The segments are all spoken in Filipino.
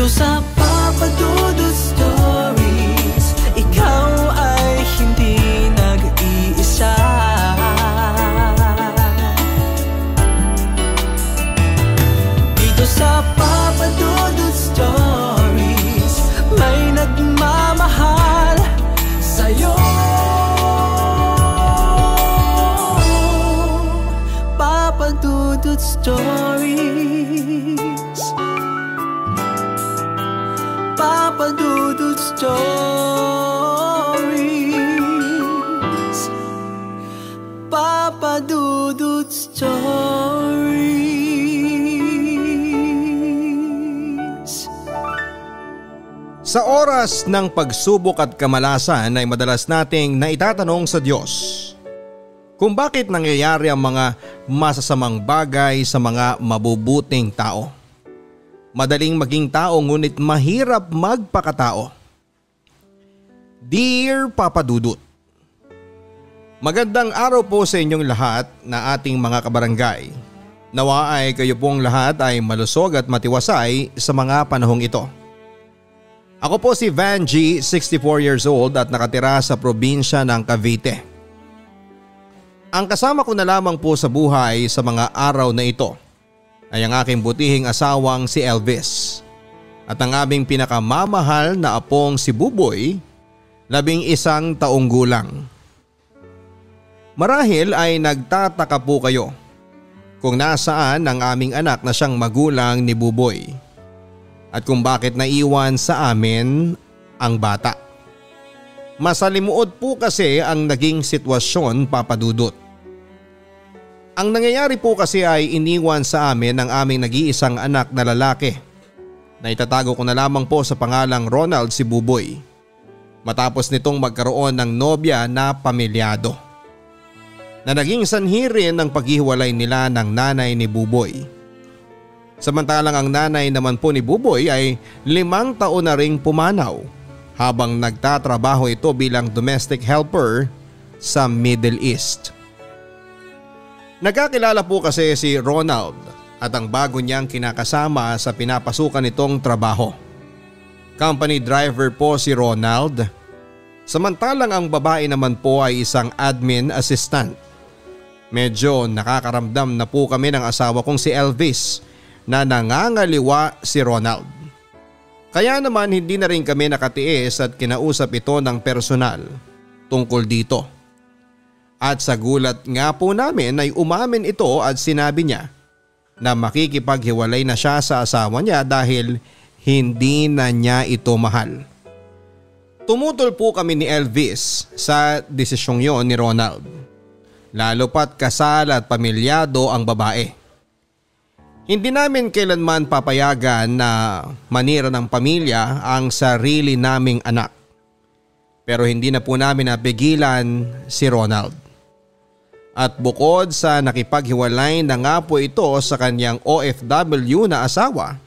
Dito sa Papa Dudut Stories, ikaw ay hindi nag-iisa. Dito sa Papa Dudut Stories, may nagmamahal sa'yo. Papa Dudut Stories, Papa Dudut Stories, Papa Dudut Stories. Sa oras ng pagsubok at kamalasan ay madalas nating naitatanong sa Diyos kung bakit nangyayari ang mga masasamang bagay sa mga mabubuting tao. Madaling maging tao ngunit mahirap magpakatao. Dear Papa Dudut, magandang araw po sa inyong lahat na ating mga kabarangay. Nawa ay kayo pong lahat ay malusog at matiwasay sa mga panahong ito. Ako po si Van G, 64 years old at nakatira sa probinsya ng Cavite. Ang kasama ko na lamang po sa buhay sa mga araw na ito ay ang aking butihing asawang si Elvis at ang aming pinakamamahal na apong si Buboy, 11 taong gulang. Marahil ay nagtataka po kayo kung nasaan ang aming anak na siyang magulang ni Buboy at kung bakit naiwan sa amin ang bata. Masalimuot po kasi ang naging sitwasyon, Papa Dudut. Ang nangyayari po kasi ay iniwan sa amin ang aming nag-iisang anak na lalaki na itatago ko na lamang po sa pangalang Ronald si Buboy matapos nitong magkaroon ng nobya na pamilyado na naging sanhi rin ng paghiwalay nila ng nanay ni Buboy. Samantalang ang nanay naman po ni Buboy ay 5 taon na ring pumanaw habang nagtatrabaho ito bilang domestic helper sa Middle East. Nagkakilala po kasi si Ronald at ang bago niyang kinakasama sa pinapasukan nitong trabaho. Company driver po si Ronald, samantalang ang babae naman po ay isang admin assistant. Medyo nakakaramdam na po kami ng asawa kong si Elvis na nangangaliwa si Ronald. Kaya naman hindi na rin kami nakatiis at kinausap ito ng personal tungkol dito. At sa gulat nga po namin ay umamin ito at sinabi niya na makikipaghiwalay na siya sa asawa niya dahil hindi na niya ito mahal. Tumutol po kami ni Elvis sa desisyong yon ni Ronald. Lalo pat kasal at pamilyado ang babae. Hindi namin kailanman papayagan na manira ng pamilya ang sarili naming anak. Pero hindi na po namin napigilan si Ronald. At bukod sa nakipaghiwalay na nga po ito sa kanyang OFW na asawa,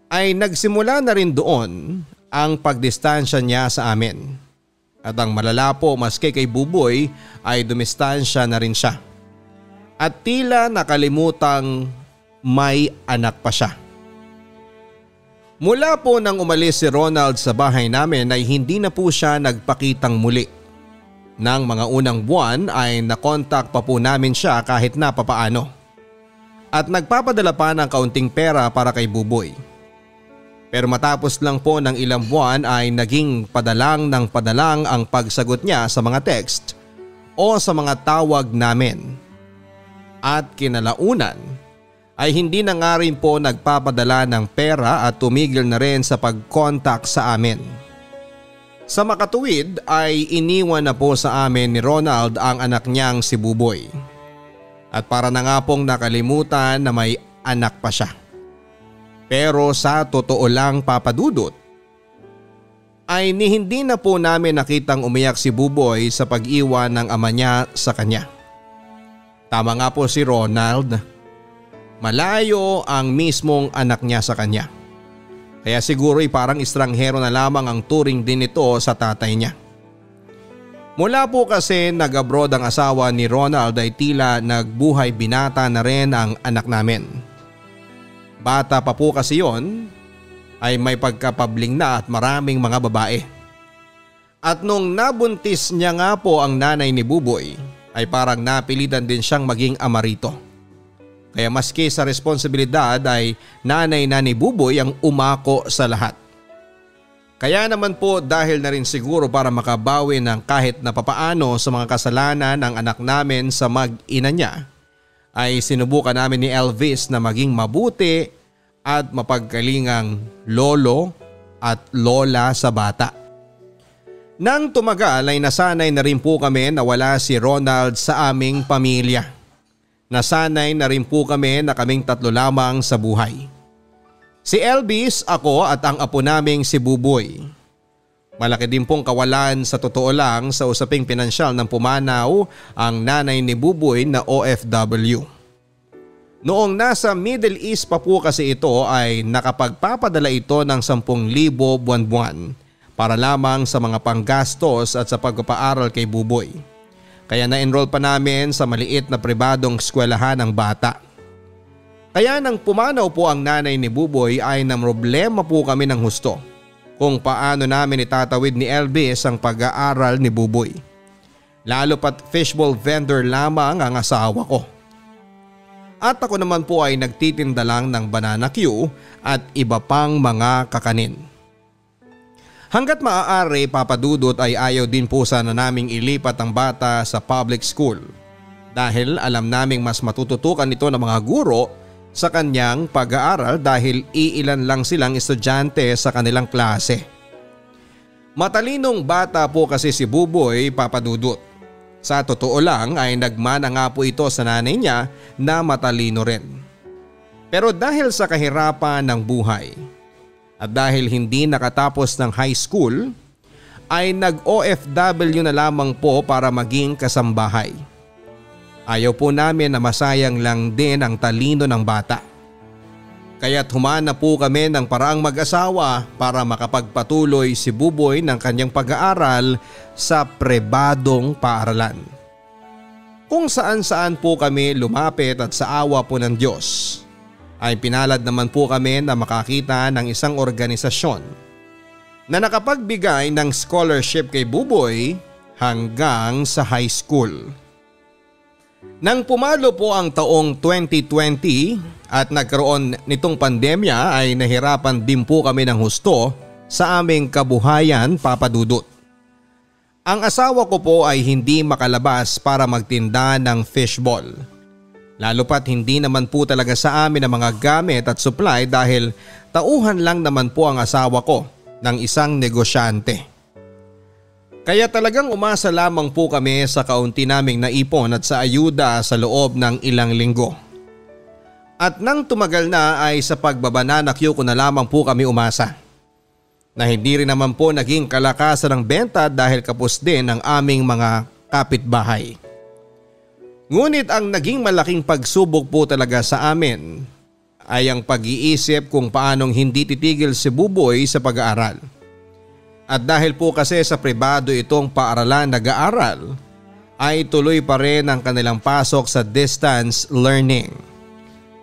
ay nagsimula na rin doon ang pagdistansya niya sa amin. At ang malala po maski kay Buboy ay dumistansya na rin siya. At tila nakalimutang may anak pa siya. Mula po nang umalis si Ronald sa bahay namin ay hindi na po siya nagpakitang muli. Nang mga unang buwan ay nakontak pa po namin siya kahit na papaano. At nagpapadala pa ng kaunting pera para kay Buboy. Pero matapos lang po ng ilang buwan ay naging padalang ng padalang ang pagsagot niya sa mga text o sa mga tawag namin. At kinalaunan ay hindi na nga rin po nagpapadala ng pera at tumigil na rin sa pag-contact sa amin. Sa makatuwid ay iniwan na po sa amin ni Ronald ang anak niyang si Buboy. At para na nga pong nakalimutan na may anak pa siya. Pero sa totoo lang, Papa Dudut, ay hindi na po namin nakitang umiyak si Buboy sa pag-iwan ng ama niya sa kanya. Tama nga po si Ronald, malayo ang mismong anak niya sa kanya. Kaya siguro'y parang estranghero na lamang ang turing din ito sa tatay niya. Mula po kasi nag-abroad ang asawa ni Ronald ay tila nagbuhay binata na rin ang anak namin. Bata pa po kasi yon ay may pagkapabling na at maraming mga babae. At nung nabuntis niya nga po ang nanay ni Buboy ay parang napilitan din siyang maging ama rito. Kaya maski sa responsibilidad ay nanay na ni Buboy ang umako sa lahat. Kaya naman po dahil na rin siguro para makabawi ng kahit na papaano sa mga kasalanan ng anak namin sa mag-ina niya, ay sinubukan namin ni Elvis na maging mabuti at mapagkalingang lolo at lola sa bata. Nang tumagal ay nasanay na rin po kami na wala si Ronald sa aming pamilya. Nasanay na rin po kami na kaming tatlo lamang sa buhay. Si Elvis, ako at ang apo naming si Buboy. Malaki din pong kawalan sa totoo lang sa usaping pinansyal ng pumanaw ang nanay ni Buboy na OFW. Noong nasa Middle East pa po kasi ito ay nakapagpapadala ito ng 10,000 buwan-buwan para lamang sa mga panggastos at sa pagpapaaral kay Buboy. Kaya na-enroll pa namin sa maliit na pribadong eskwelahan ng bata. Kaya nang pumanaw po ang nanay ni Buboy ay namroblema po kami ng husto kung paano namin itatawid ni Elvis ang pag-aaral ni Buboy. Lalo pat fishbowl vendor lamang ang asawa ko. At ako naman po ay nagtitinda lang ng banana Q at iba pang mga kakanin. Hanggat maaari, Papa Dudut, ay ayaw din po sana naming ilipat ang bata sa public school dahil alam naming mas matututukan ito ng mga guro sa kanyang pag-aaral dahil iilan lang silang estudyante sa kanilang klase. Matalinong bata po kasi si Buboy, Papa Dudut. Sa totoo lang ay nagmana nga po ito sa nanay niya na matalino rin. Pero dahil sa kahirapan ng buhay at dahil hindi nakatapos ng high school ay nag-OFW na lamang po para maging kasambahay. Ayaw po namin na masayang lang din ang talino ng bata. Kaya't humana po kami ng paraang mag-asawa para makapagpatuloy si Buboy ng kanyang pag-aaral sa pribadong paaralan. Kung saan-saan po kami lumapit at sa awa po ng Diyos ay pinalad naman po kami na makakita ng isang organisasyon na nakapagbigay ng scholarship kay Buboy hanggang sa high school. Nang pumalo po ang taong 2020 at nagkaroon nitong pandemya ay nahirapan din po kami ng husto sa aming kabuhayan, Papa Dudut. Ang asawa ko po ay hindi makalabas para magtinda ng fishball. Lalo pat hindi naman po talaga sa amin ang mga gamit at supply dahil tauhan lang naman po ang asawa ko ng isang negosyante. Kaya talagang umasa lamang po kami sa kaunti naming naipon at sa ayuda sa loob ng ilang linggo. At nang tumagal na ay sa pagbabanana Q ko na lamang po kami umasa. Na hindi rin naman po naging kalakasan ng benta dahil kapos din ang aming mga kapitbahay. Ngunit ang naging malaking pagsubok po talaga sa amin ay ang pag-iisip kung paanong hindi titigil si Buboy sa pag-aaral. At dahil po kasi sa pribado itong paaralan nag-aaral ay tuloy pa rin ang kanilang pasok sa distance learning.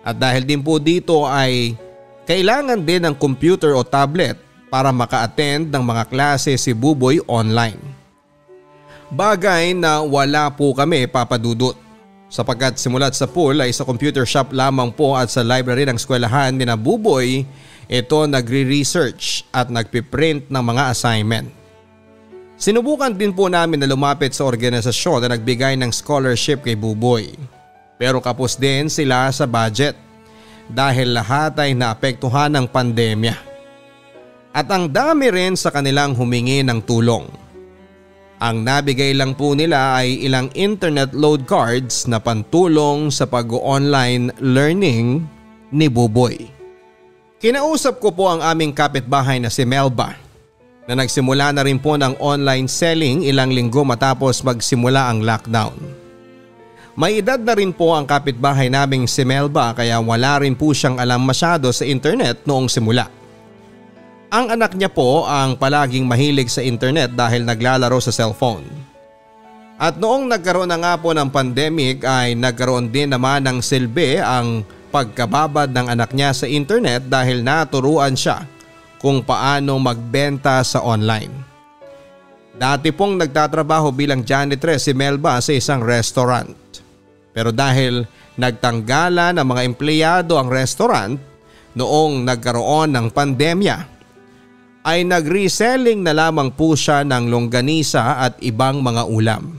At dahil din po dito ay kailangan din ng computer o tablet para maka-attend ng mga klase si Buboy online. Bagay na wala po kami, Papa Dudut, sapagkat simulat sa pool ay sa computer shop lamang po at sa library ng eskwelahan ni na Buboy ito nagre-research at nagpiprint ng mga assignment. Sinubukan din po namin na lumapit sa organisasyon na nagbigay ng scholarship kay Buboy. Pero kapos din sila sa budget dahil lahat ay naapektuhan ng pandemya. At ang dami rin sa kanilang humingi ng tulong. Ang nabigay lang po nila ay ilang internet load cards na pantulong sa pag-online learning ni Buboy. Kinausap ko po ang aming kapitbahay na si Melba na nagsimula na rin po ng online selling ilang linggo matapos magsimula ang lockdown. May edad na rin po ang kapitbahay naming si Melba kaya wala rin po siyang alam masyado sa internet noong simula. Ang anak niya po ang palaging mahilig sa internet dahil naglalaro sa cellphone. At noong nagkaroon na nga po ng pandemic ay nagkaroon din naman ng silbi ang pagkababad ng anak niya sa internet dahil naturuan siya kung paano magbenta sa online. Dati pong nagtatrabaho bilang janitress si Melba sa isang restaurant. Pero dahil nagtanggala ng mga empleyado ang restaurant noong nagkaroon ng pandemya, ay nag-reselling na lamang po siya ng longganisa at ibang mga ulam.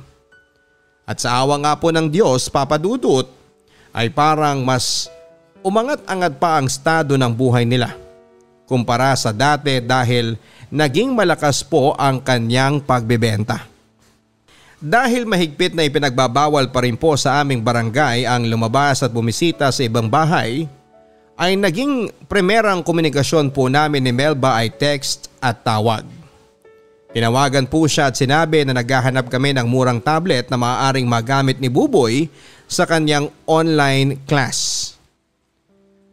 At sa awa nga po ng Diyos, Papa Dudut, ay parang mas umangat-angat pa ang estado ng buhay nila kumpara sa dati dahil naging malakas po ang kanyang pagbebenta. Dahil mahigpit na ipinagbabawal pa rin po sa aming barangay ang lumabas at bumisita sa ibang bahay, ay naging primerang komunikasyon po namin ni Melba ay text at tawag. Tinawagan po siya at sinabi na naghahanap kami ng murang tablet na maaaring magamit ni Buboy sa kanyang online class.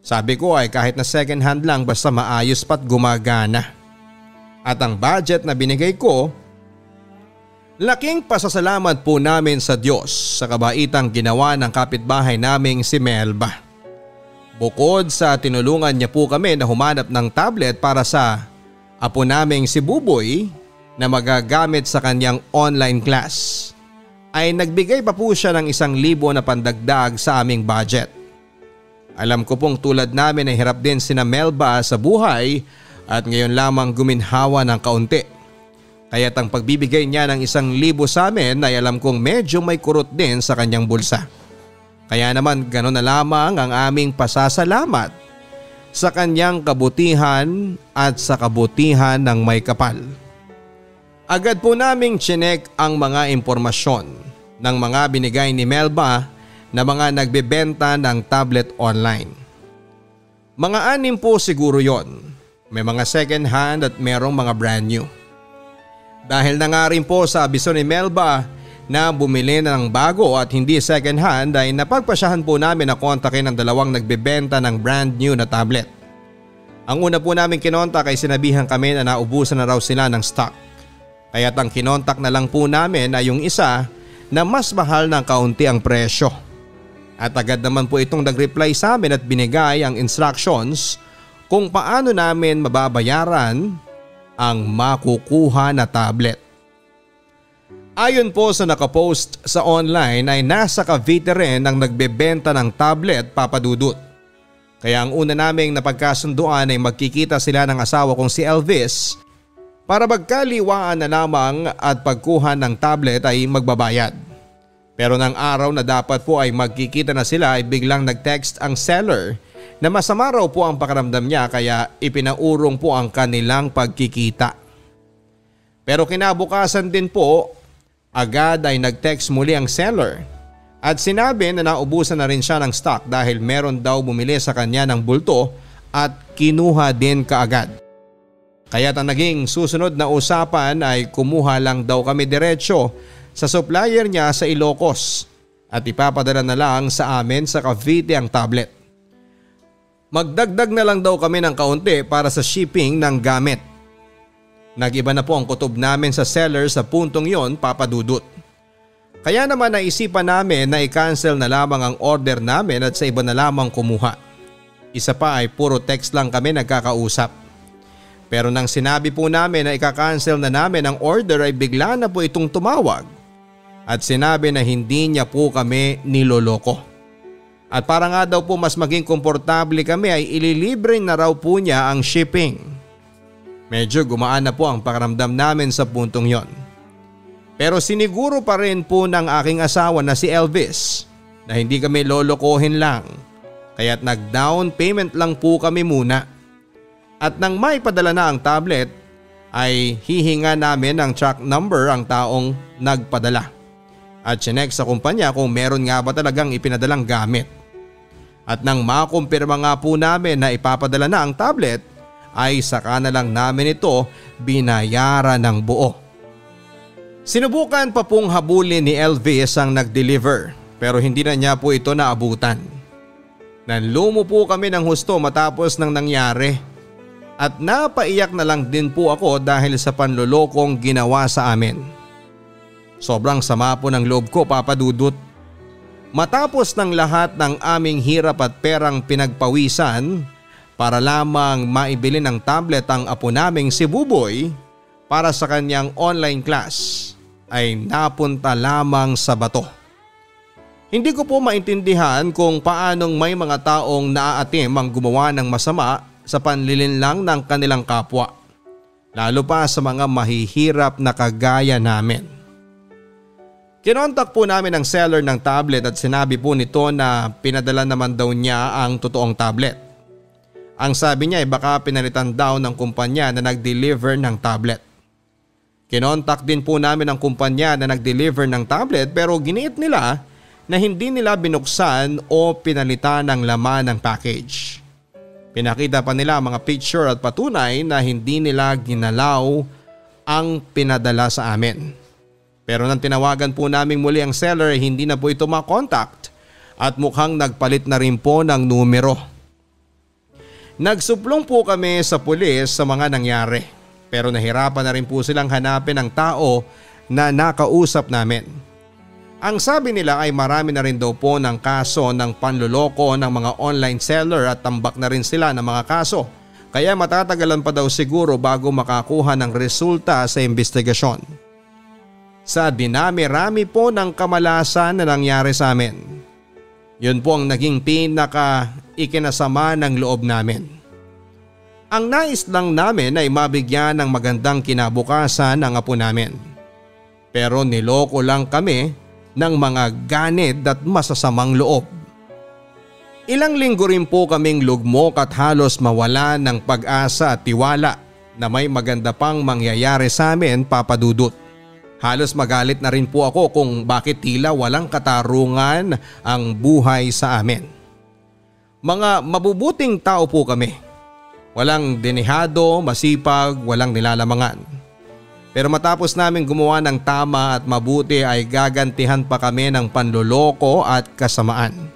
Sabi ko ay kahit na second hand lang basta maayos pa't gumagana. At ang budget na binigay ko, laking pasasalamat po namin sa Diyos sa kabaitang ginawa ng kapitbahay naming si Melba. Bukod sa tinulungan niya po kami na humanap ng tablet para sa apo naming si Buboy na magagamit sa kanyang online class, ay nagbigay pa po siya ng 1,000 na pandagdag sa aming budget. Alam ko pong tulad namin ay hirap din sina Melba sa buhay at ngayon lamang guminhawa ng kaunti. Kaya't ang pagbibigay niya ng 1,000 sa amin ay alam kong medyo may kurot din sa kanyang bulsa. Kaya naman gano'n na lamang ang aming pasasalamat sa kanyang kabutihan at sa kabutihan ng may kapal. Agad po naming chinek ang mga impormasyon ng mga binigay ni Melba na mga nagbebenta ng tablet online. Mga 6 po siguro yon. May mga second hand at merong mga brand new. Dahil na nga rin po sa abiso ni Melba na bumili na ng bago at hindi second hand ay napagpasyahan po namin na kontakin ang 2 nagbebenta ng brand new na tablet. Ang una po namin kinontak ay sinabihan kami na naubusan na raw sila ng stock. Kaya't ang kinontak na lang po namin ay yung isa na mas mahal ng kaunti ang presyo. At agad naman po itong nag-reply sa amin at binigay ang instructions kung paano namin mababayaran ang makukuha na tablet. Ayon po sa nakapost sa online ay nasa Cavite rin ang nagbebenta ng tablet, Papa Dudut. Kaya ang una naming napagkasunduan ay magkikita sila ng asawa kong si Elvis para magkaliwaan na lamang at pagkuha ng tablet ay magbabayad. Pero ng araw na dapat po ay magkikita na sila ay biglang nag-text ang seller na masama raw po ang pakiramdam niya kaya ipinaurong po ang kanilang pagkikita. Pero kinabukasan din po, agad ay nag-text muli ang seller at sinabi na naubusan na rin siya ng stock dahil meron daw bumili sa kanya ng bulto at kinuha din kaagad. Kaya't ang naging susunod na usapan ay kumuha lang daw kami diretsyo sa supplier niya sa Ilocos at ipapadala na lang sa amin sa Cavite ang tablet. Magdagdag na lang daw kami ng kaunti para sa shipping ng gamit. Nag-iba na po ang kutob namin sa seller sa puntong yon, Papa Dudut. Kaya naman naisipan namin na i-cancel na lamang ang order namin at sa iba na lamang kumuha. Isa pa ay puro text lang kami nagkakausap. Pero nang sinabi po namin na ika-cancel na namin ang order ay bigla na po itong tumawag at sinabi na hindi niya po kami niloloko. At para nga daw po mas maging komportable kami ay ililibre na raw po niya ang shipping. Medyo gumaan na po ang pakiramdam namin sa puntong yon. Pero siniguro pa rin po ng aking asawa na si Elvis na hindi kami lolokohin lang. Kaya't nag-down payment lang po kami muna. At nang maipadala na ang tablet ay hihinga namin ng track number ang taong nagpadala. At chinek sa kumpanya kung meron nga ba talagang ipinadalang gamit. At nang makumpirma nga po namin na ipapadala na ang tablet ay saka na lang namin ito binayaran ng buo. Sinubukan pa pong habulin ni Elvis ang nag-deliver pero hindi na niya po ito naabutan. Nanlumo po kami ng husto matapos ng nangyari. At napaiyak na lang din po ako dahil sa panlolokong ginawa sa amin. Sobrang sama po ng loob ko, Papa Dudut. Matapos ng lahat ng aming hirap at perang pinagpawisan para lamang maibili ng tablet ang apo naming si Buboy para sa kanyang online class ay napunta lamang sa bato. Hindi ko po maintindihan kung paanong may mga taong naaatim ang gumawa ng masama sa panlilinlang ng kanilang kapwa, lalo pa sa mga mahihirap na kagaya namin. Kinontak po namin ang seller ng tablet at sinabi po nito na pinadala naman daw niya ang totoong tablet. Ang sabi niya ay baka pinalitan daw ng kumpanya na nag-deliver ng tablet. Kinontak din po namin ang kumpanya na nag-deliver ng tablet pero giniit nila na hindi nila binuksan o pinalitan ng laman ng package. Pinakita pa nila mga picture at patunay na hindi nila ginalaw ang pinadala sa amin. Pero nang tinawagan po namin muli ang seller hindi na po ito makontakt at mukhang nagpalit na rin po ng numero. Nagsuplong po kami sa pulis sa mga nangyari pero nahirapan na rin po silang hanapin ang tao na nakausap namin. Ang sabi nila ay marami na rin daw po ng kaso ng panloloko ng mga online seller at tambak na rin sila ng mga kaso. Kaya matatagalan pa daw siguro bago makakuha ng resulta sa investigasyon. Sa dinami-rami po ng kamalasan na nangyari sa amin. Yun po ang naging ikinasama ng loob namin. Ang nais lang namin ay mabigyan ng magandang kinabukasan ang apo namin. Pero niloko lang kami ng mga ganid at masasamang loob. Ilang linggo rin po kaming lugmok at halos mawala ng pag-asa at tiwala na may maganda pang mangyayari sa amin, Papa Dudut. Halos magalit na rin po ako kung bakit tila walang katarungan ang buhay sa amin. Mga mabubuting tao po kami. Walang denihado, masipag, walang nilalamangan. Pero matapos namin gumawa ng tama at mabuti ay gagantihan pa kami ng panloloko at kasamaan.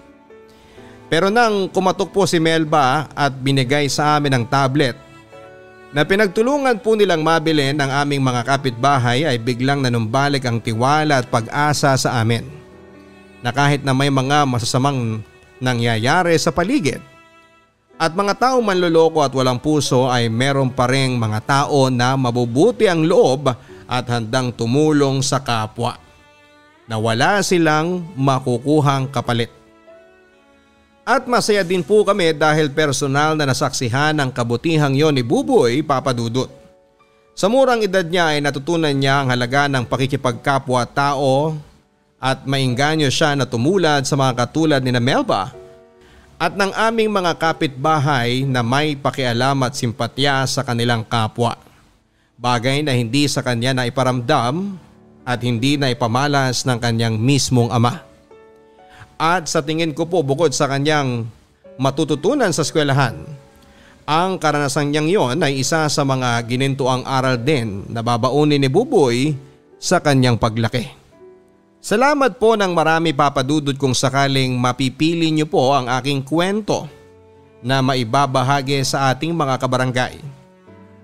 Pero nang kumatok po si Melba at binigay sa amin ang tablet na pinagtulungan po nilang mabili ng aming mga kapitbahay ay biglang nanumbalik ang tiwala at pag-asa sa amin. Na kahit na may mga masasamang nangyayari sa paligid at mga tao manloloko at walang puso ay meron pa ring mga tao na mabubuti ang loob at handang tumulong sa kapwa na wala silang makukuhang kapalit. At masaya din po kami dahil personal na nasaksihan ang kabutihang yon ni Buboy, Papa Dudut. Sa murang edad niya ay natutunan niya ang halaga ng pakikipagkapwa-tao at maingganyo siya na tumulad sa mga katulad ni Melba at ng aming mga kapitbahay na may pakialam at simpatya sa kanilang kapwa. Bagay na hindi sa kanya na iparamdam at hindi na ipamalas ng kanyang mismong ama. At sa tingin ko po bukod sa kanyang matututunan sa eskwelahan, ang karanasang niyang yon ay isa sa mga ginintuang aral din na babaunin ni Buboy sa kanyang paglaki. Salamat po ng marami, Papa Dudut, kung sakaling mapipili niyo po ang aking kwento na maibabahagi sa ating mga kabarangay.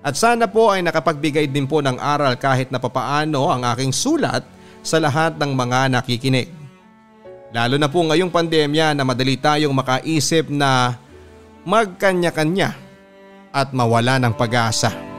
At sana po ay nakapagbigay din po ng aral kahit na papaano ang aking sulat sa lahat ng mga nakikinig. Lalo na po ngayong pandemya na madali tayong makaisip na magkanya-kanya at mawala ng pag-asa.